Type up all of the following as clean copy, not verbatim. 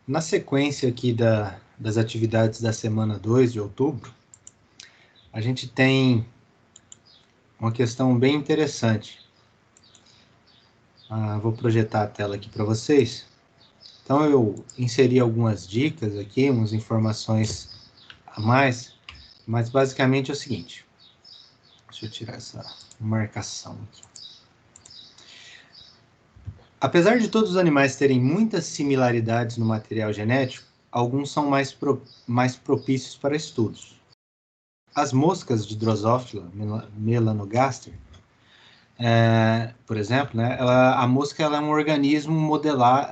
Na sequência aqui das atividades da semana 2 de outubro, a gente tem uma questão bem interessante. Vou projetar a tela aqui para vocês. Então, eu inseri algumas dicas aqui, umas informações a mais, mas basicamente é o seguinte. Deixa eu tirar essa marcação aqui. Apesar de todos os animais terem muitas similaridades no material genético, alguns são mais propícios para estudos. As moscas de Drosophila melanogaster, por exemplo, né, a mosca ela é um organismo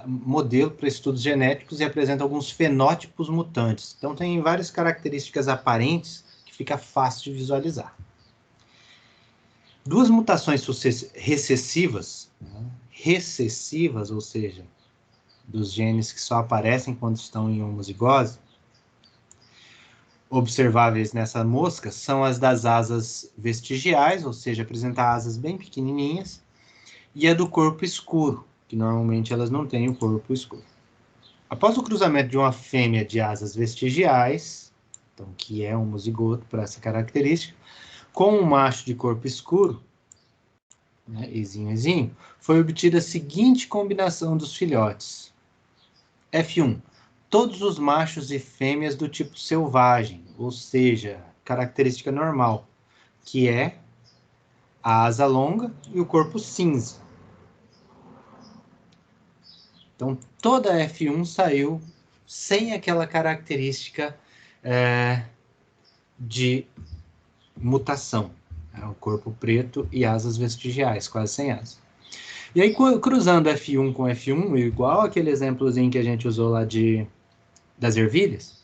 modelo para estudos genéticos e apresenta alguns fenótipos mutantes. Então, tem várias características aparentes que fica fácil de visualizar. Duas mutações recessivas, ou seja, dos genes que só aparecem quando estão em homozigose, observáveis nessa mosca são as das asas vestigiais, ou seja, apresentar asas bem pequenininhas, e a do corpo escuro, que normalmente elas não têm o corpo escuro. Após o cruzamento de uma fêmea de asas vestigiais, então, que é homozigoto para essa característica, com um macho de corpo escuro, né, ezinho, foi obtida a seguinte combinação dos filhotes. F1. Todos os machos e fêmeas do tipo selvagem, ou seja, característica normal, que é a asa longa e o corpo cinza. Então, toda a F1 saiu sem aquela característica de mutação. O corpo preto e asas vestigiais, quase sem asas. E aí, cruzando F1 com F1, igual aquele exemplozinho que a gente usou lá das ervilhas,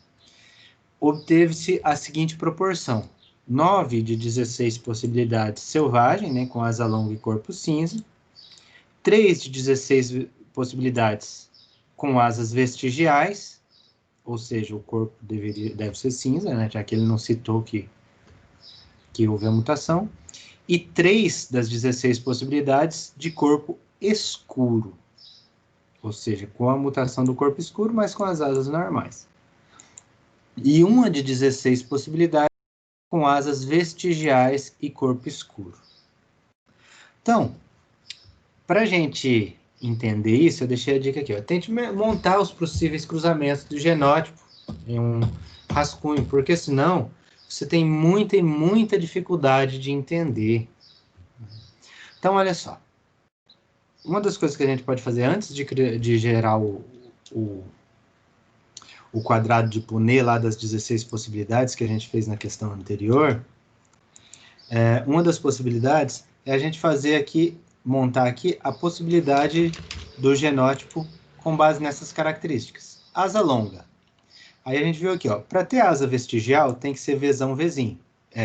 obteve-se a seguinte proporção. 9 de 16 possibilidades selvagem, né, com asa longa e corpo cinza. 3 de 16 possibilidades com asas vestigiais, ou seja, o corpo deve ser cinza, né, já que ele não citou que houve a mutação. E 3 das 16 possibilidades de corpo escuro, ou seja, com a mutação do corpo escuro, mas com as asas normais. E uma de 16 possibilidades com asas vestigiais e corpo escuro. Então, para a gente entender isso, eu deixei a dica aqui. Tente montar os possíveis cruzamentos do genótipo em um rascunho, porque senão você tem muita dificuldade de entender. Então, olha só. Uma das coisas que a gente pode fazer antes de gerar o quadrado de Punnett lá das 16 possibilidades que a gente fez na questão anterior, uma das possibilidades é a gente montar aqui a possibilidade do genótipo com base nessas características. Asa longa. Aí a gente viu aqui, para ter asa vestigial tem que ser Vzão, Vzinho.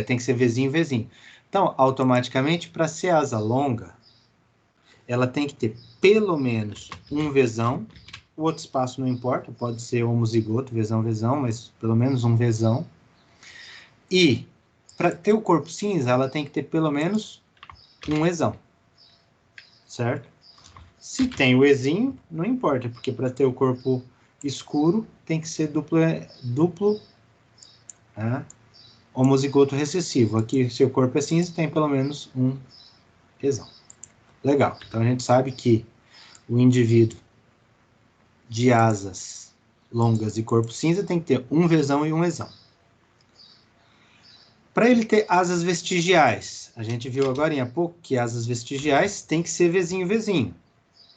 Tem que ser Vzinho, Vzinho. Então, automaticamente, para ser asa longa, ela tem que ter pelo menos um Vzão. O outro espaço não importa, pode ser homozigoto, Vzão, Vzão, mas pelo menos um Vzão. E para ter o corpo cinza, ela tem que ter pelo menos um Ezão. Certo? Se tem o Ezinho, não importa, porque para ter o corpo escuro, tem que ser duplo homozigoto recessivo. Aqui, se o corpo é cinza, tem pelo menos um Ezão. Legal. Então, a gente sabe que o indivíduo de asas longas e corpo cinza tem que ter um Vzão e um Ezão. Para ele ter asas vestigiais, a gente viu agora há pouco que asas vestigiais tem que ser Vzinho, Vzinho.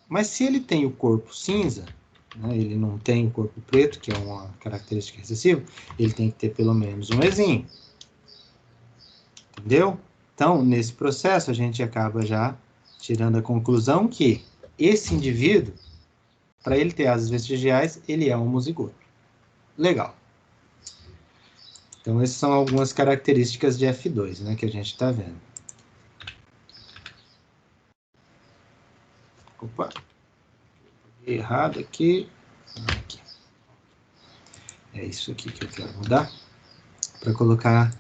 Mas se ele tem o corpo cinza, né, ele não tem o corpo preto, que é uma característica recessiva, ele tem que ter pelo menos um Ezinho. Entendeu? Então, nesse processo, a gente acaba já tirando a conclusão que esse indivíduo, para ele ter asas vestigiais, ele é homozigoto. Legal. Então, essas são algumas características de F2, né, que a gente está vendo. Opa! Errado aqui. É isso aqui que eu quero mudar. Para colocar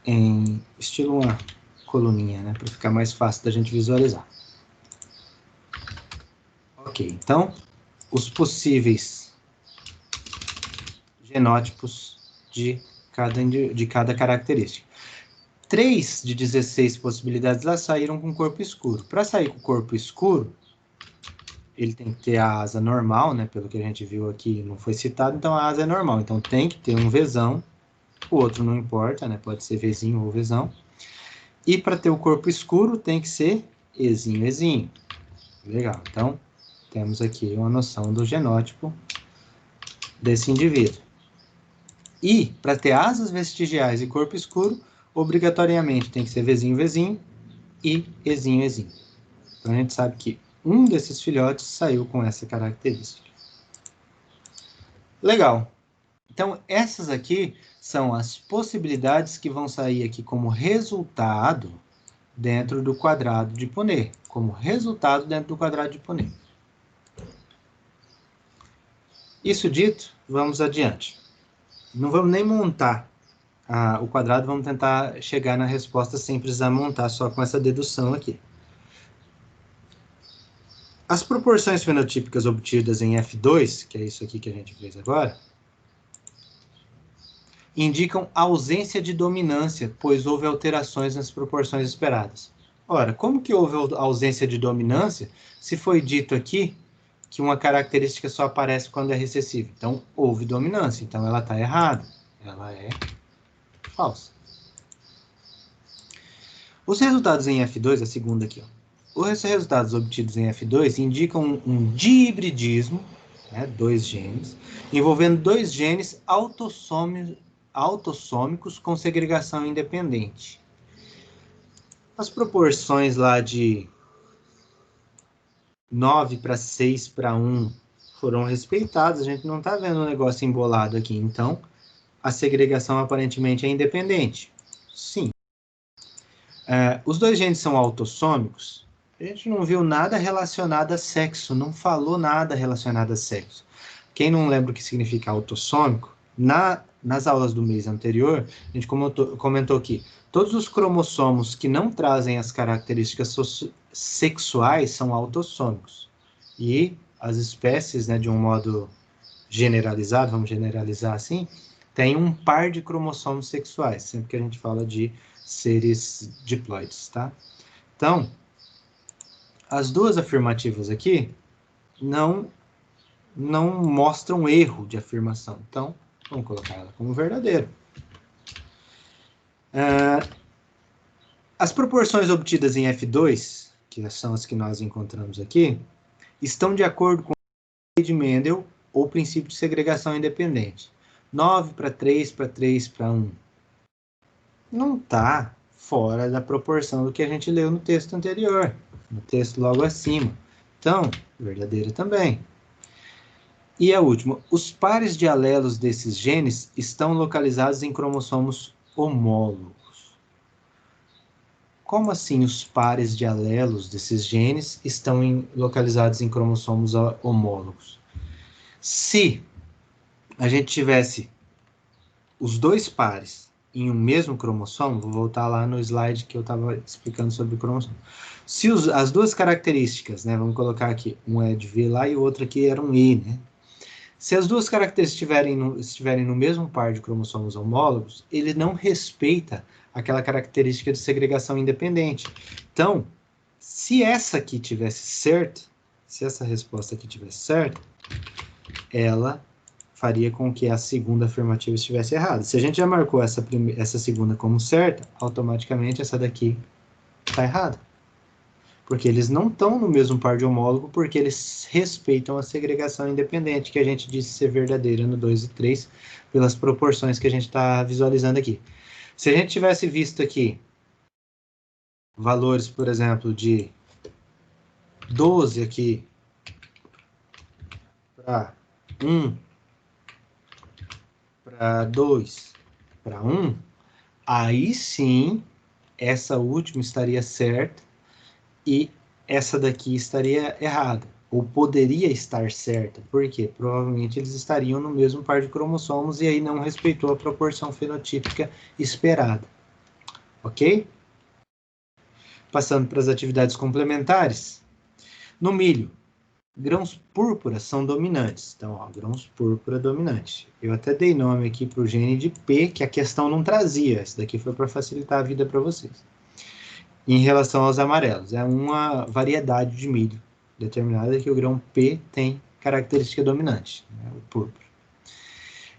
em estilo uma coluninha, né, para ficar mais fácil da gente visualizar. Ok, então, os possíveis genótipos de cada característica. 3 de 16 possibilidades lá saíram com corpo escuro. Para sair com corpo escuro, ele tem que ter a asa normal, né? Pelo que a gente viu aqui, não foi citado, então a asa é normal. Então tem que ter um Vzão, o outro não importa, né? Pode ser Vzinho ou Vzão. E para ter o corpo escuro, tem que ser Ezinho, Ezinho. Legal, então temos aqui uma noção do genótipo desse indivíduo. E para ter asas vestigiais e corpo escuro, obrigatoriamente tem que ser Vzinho, Vzinho e Ezinho, Ezinho. Então a gente sabe que um desses filhotes saiu com essa característica. Legal. Então essas aqui são as possibilidades que vão sair aqui como resultado dentro do quadrado de Punnett. Como resultado dentro do quadrado de Punnett. Isso dito, vamos adiante. Não vamos nem montar o quadrado, vamos tentar chegar na resposta sem precisar montar, só com essa dedução aqui. As proporções fenotípicas obtidas em F2, que é isso aqui que a gente fez agora, indicam ausência de dominância, pois houve alterações nas proporções esperadas. Ora, como que houve ausência de dominância se foi dito aqui que uma característica só aparece quando é recessiva? Então, houve dominância, então ela está errada. Ela é falsa. Os resultados em F2, a segunda aqui, os resultados obtidos em F2 indicam um dihibridismo, né, 2 genes, envolvendo 2 genes autossômicos com segregação independente. As proporções lá de 9:6:1 foram respeitadas, a gente não está vendo um negócio embolado aqui, então a segregação aparentemente é independente. Sim. Os 2 genes são autossômicos, a gente não viu nada relacionado a sexo, não falou nada relacionado a sexo. Quem não lembra o que significa autossômico, nas aulas do mês anterior, a gente comentou que todos os cromossomos que não trazem as características sexuais são autossômicos. E as espécies, né, de um modo generalizado, vamos generalizar assim, tem um par de cromossomos sexuais, sempre que a gente fala de seres diploides, tá? Então, as duas afirmativas aqui não mostram erro de afirmação. Então, vamos colocar ela como verdadeiro. As proporções obtidas em F2, que são as que nós encontramos aqui, estão de acordo com a lei de Mendel ou princípio de segregação independente. 9:3:3:1. Não está fora da proporção do que a gente leu no texto anterior, no texto logo acima. Então, verdadeira também. E a última, os pares de alelos desses genes estão localizados em cromossomos homólogos. Como assim os pares de alelos desses genes estão localizados em cromossomos homólogos? Se a gente tivesse os 2 pares em um mesmo cromossomo, vou voltar lá no slide que eu estava explicando sobre o cromossomo. Se as 2 características, né, vamos colocar aqui, um é de V lá e o outro aqui era um I, né? Se as 2 características estiverem no mesmo par de cromossomos homólogos, ele não respeita aquela característica de segregação independente. Então, se essa aqui tivesse certo, se essa resposta aqui tivesse certo, ela faria com que a segunda afirmativa estivesse errada. Se a gente já marcou essa segunda como certa, automaticamente essa daqui está errada. Porque eles não estão no mesmo par de homólogo, porque eles respeitam a segregação independente, que a gente disse ser verdadeira no 2 e 3, pelas proporções que a gente está visualizando aqui. Se a gente tivesse visto aqui valores, por exemplo, de 12 aqui para 1, para 2, para 1, aí sim, essa última estaria certa e essa daqui estaria errada, ou poderia estar certa. Por quê? Provavelmente eles estariam no mesmo par de cromossomos e aí não respeitou a proporção fenotípica esperada. Ok? Passando para as atividades complementares. No milho, grãos púrpuras são dominantes. Então, ó, grãos púrpura dominante. Eu até dei nome aqui para o gene de P, que a questão não trazia. Isso daqui foi para facilitar a vida para vocês. Em relação aos amarelos, é uma variedade de milho determinada que o grão P tem característica dominante, né, o púrpura.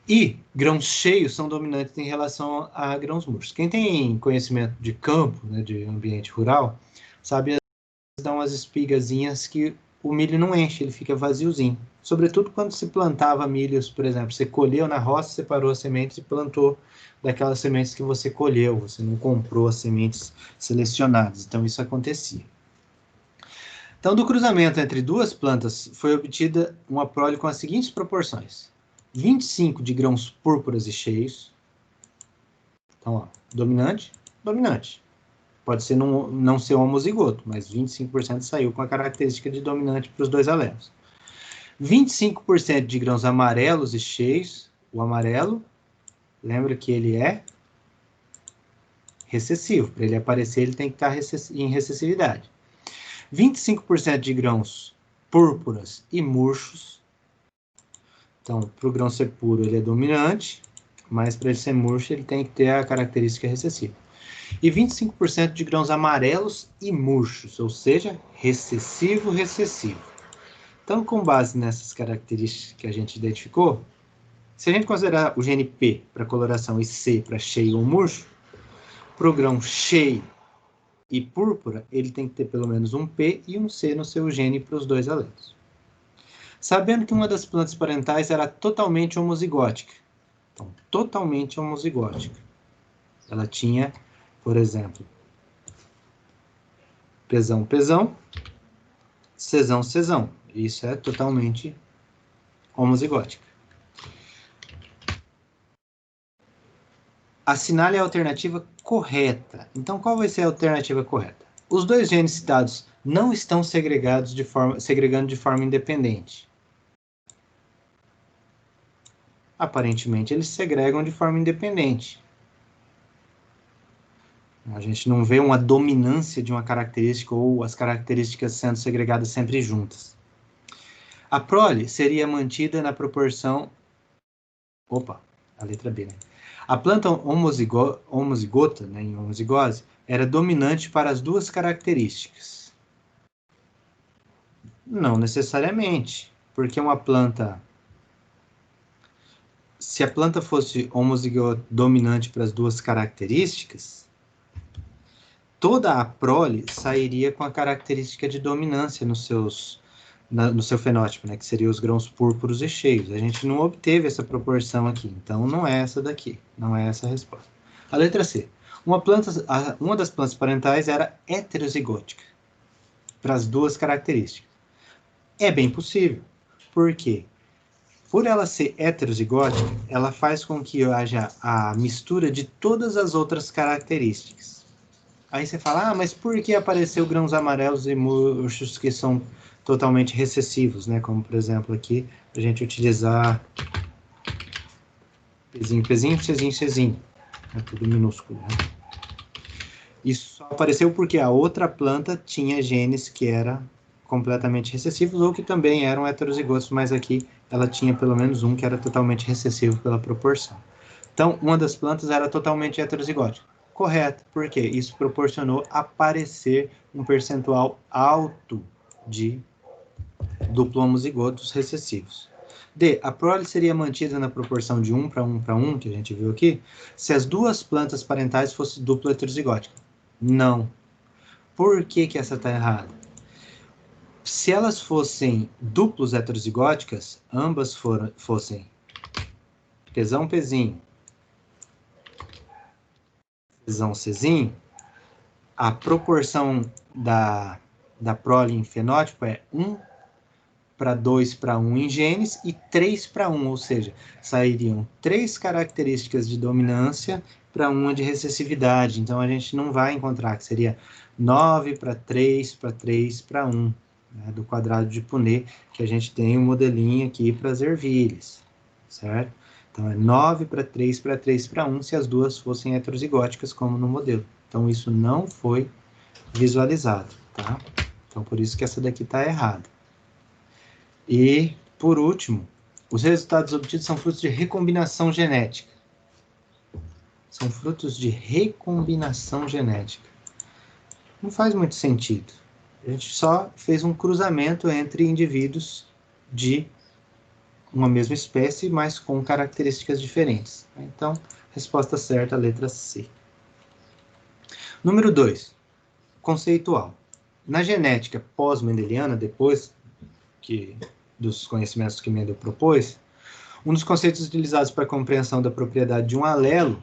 E grãos cheios são dominantes em relação a grãos murchos. Quem tem conhecimento de campo, né, de ambiente rural, sabe dão umas espigazinhas que o milho não enche, ele fica vaziozinho. Sobretudo quando se plantava milhos, por exemplo, você colheu na roça, separou as sementes e plantou daquelas sementes que você colheu, você não comprou as sementes selecionadas, então isso acontecia. Então, do cruzamento entre duas plantas, foi obtida uma prole com as seguintes proporções: 25 de grãos púrpuras e cheios. Então, ó, dominante, dominante. Pode ser não ser homozigoto, mas 25% saiu com a característica de dominante para os dois alelos. 25% de grãos amarelos e cheios. O amarelo, lembra que ele é recessivo. Para ele aparecer, ele tem que estar em recessividade. 25% de grãos púrpuras e murchos. Então, para o grão ser puro, ele é dominante, mas para ele ser murcho, ele tem que ter a característica recessiva. E 25% de grãos amarelos e murchos, ou seja, recessivo. Então, com base nessas características que a gente identificou, se a gente considerar o gene P para coloração e C para cheio ou murcho, para o grão cheio e púrpura, ele tem que ter pelo menos um P e um C no seu gene para os dois alelos. Sabendo que uma das plantas parentais era totalmente homozigótica. Então, totalmente homozigótica. Ela tinha, por exemplo, pesão, cesão. Isso é totalmente homozigótica. Assinale a alternativa correta. Então, qual vai ser a alternativa correta? Os dois genes citados não estão segregando de forma independente. Aparentemente, eles segregam de forma independente. A gente não vê uma dominância de uma característica ou as características sendo segregadas sempre juntas. A prole seria mantida na proporção... Opa, a letra B, né? A planta homozigota, né, em homozigose, era dominante para as duas características. Não necessariamente, porque uma planta... Se a planta fosse homozigota dominante para as duas características, toda a prole sairia com a característica de dominância no seu fenótipo, né, que seria os grãos púrpuros e cheios. A gente não obteve essa proporção aqui, então não é essa daqui, não é essa a resposta. A letra C. Uma das plantas parentais era heterozigótica, para as duas características. É bem possível. Por quê? Por ela ser heterozigótica, ela faz com que haja a mistura de todas as outras características. Aí você fala, mas por que apareceu grãos amarelos e murchos que são totalmente recessivos, né? Como, por exemplo, aqui, a gente utilizar Pzinho. É tudo minúsculo, né? Isso só apareceu porque a outra planta tinha genes que eram completamente recessivos ou que também eram heterozigotos, mas aqui ela tinha pelo menos um que era totalmente recessivo pela proporção. Então, uma das plantas era totalmente heterozigótica. Correto, porque isso proporcionou aparecer um percentual alto de duplo homozigotos recessivos. D. A prole seria mantida na proporção de 1 para 1 para 1, que a gente viu aqui, se as duas plantas parentais fossem duplo heterozigóticas. Não. Por que essa está errada? Se elas fossem duplos heterozigóticas, ambas fossem Pzinho, Czinho, a proporção da prole em fenótipo é 1 para 2 para 1 em genes e 3 para 1, ou seja, sairiam 3 características de dominância para uma de recessividade. Então, a gente não vai encontrar, que seria 9 para 3 para 3 para 1, né, do quadrado de Punnett, que a gente tem um modelinho aqui para as ervilhas, certo? Então, é 9 para 3 para 3 para 1, se as duas fossem heterozigóticas, como no modelo. Então, isso não foi visualizado, tá? Então, por isso que essa daqui está errada. E, por último, os resultados obtidos são frutos de recombinação genética. São frutos de recombinação genética. Não faz muito sentido. A gente só fez um cruzamento entre indivíduos de uma mesma espécie, mas com características diferentes. Então, resposta certa, letra C. Número 2, conceitual. Na genética pós-mendeliana, depois dos conhecimentos que Mendel propôs, um dos conceitos utilizados para a compreensão da propriedade de um alelo,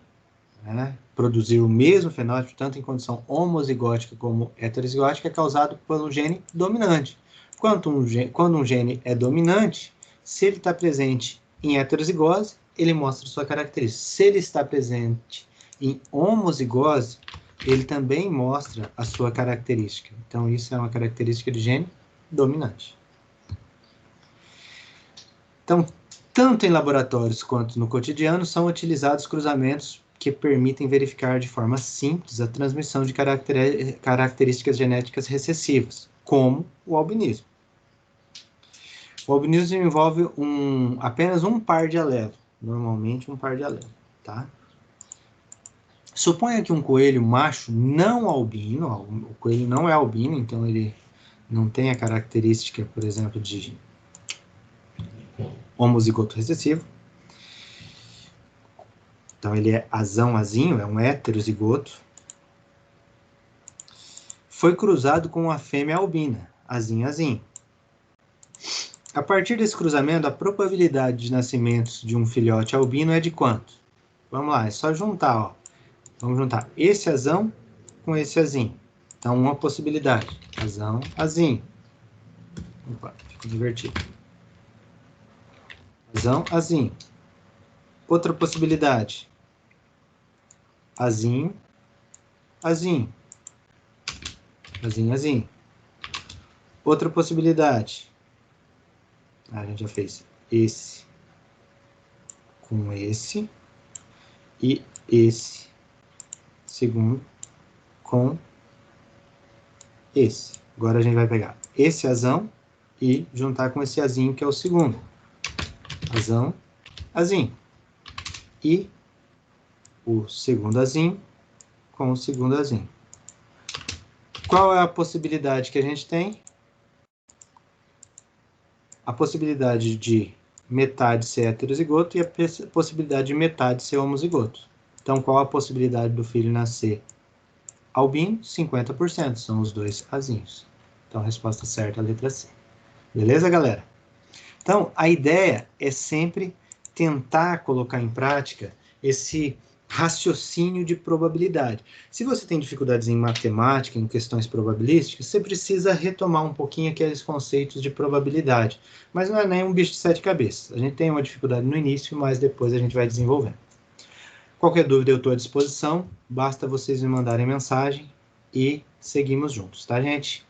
né, produzir o mesmo fenótipo, tanto em condição homozigótica como heterozigótica, é causado pelo gene dominante. Quando um gene é dominante, se ele está presente em heterozigose, ele mostra sua característica. Se ele está presente em homozigose, ele também mostra a sua característica. Então, isso é uma característica de gene dominante. Então, tanto em laboratórios quanto no cotidiano, são utilizados cruzamentos que permitem verificar de forma simples a transmissão de características genéticas recessivas, como o albinismo. O albinismo envolve apenas um par de alelo, normalmente um par de alelo, tá? Suponha que um coelho macho não albino, o coelho não é albino, então ele não tem a característica, por exemplo, de homozigoto recessivo. Então ele é azão-azinho, é um heterozigoto. Foi cruzado com uma fêmea albina, azinho-azinho. A partir desse cruzamento, a probabilidade de nascimento de um filhote albino é de quanto? Vamos lá, é só juntar, ó. Vamos juntar esse azão com esse azinho. Então, uma possibilidade. Azão, azinho. Opa, ficou invertido. Azão, azinho. Outra possibilidade. Azinho, azinho. Azinho, azinho. Outra possibilidade. A gente já fez esse com esse. E esse segundo com esse. Agora a gente vai pegar esse azão e juntar com esse azinho, que é o segundo. Azão, azinho. E o segundo azinho com o segundo azinho. Qual é a possibilidade que a gente tem? A possibilidade de metade ser heterozigoto e a possibilidade de metade ser homozigoto. Então, qual a possibilidade do filho nascer albino? 50%, são os dois azinhos. Então, a resposta certa é a letra C. Beleza, galera? Então, a ideia é sempre tentar colocar em prática esse raciocínio de probabilidade. Se você tem dificuldades em matemática, em questões probabilísticas, você precisa retomar um pouquinho aqueles conceitos de probabilidade. Mas não é nem um bicho de 7 cabeças. A gente tem uma dificuldade no início, mas depois a gente vai desenvolvendo. Qualquer dúvida eu estou à disposição, basta vocês me mandarem mensagem e seguimos juntos, tá, gente?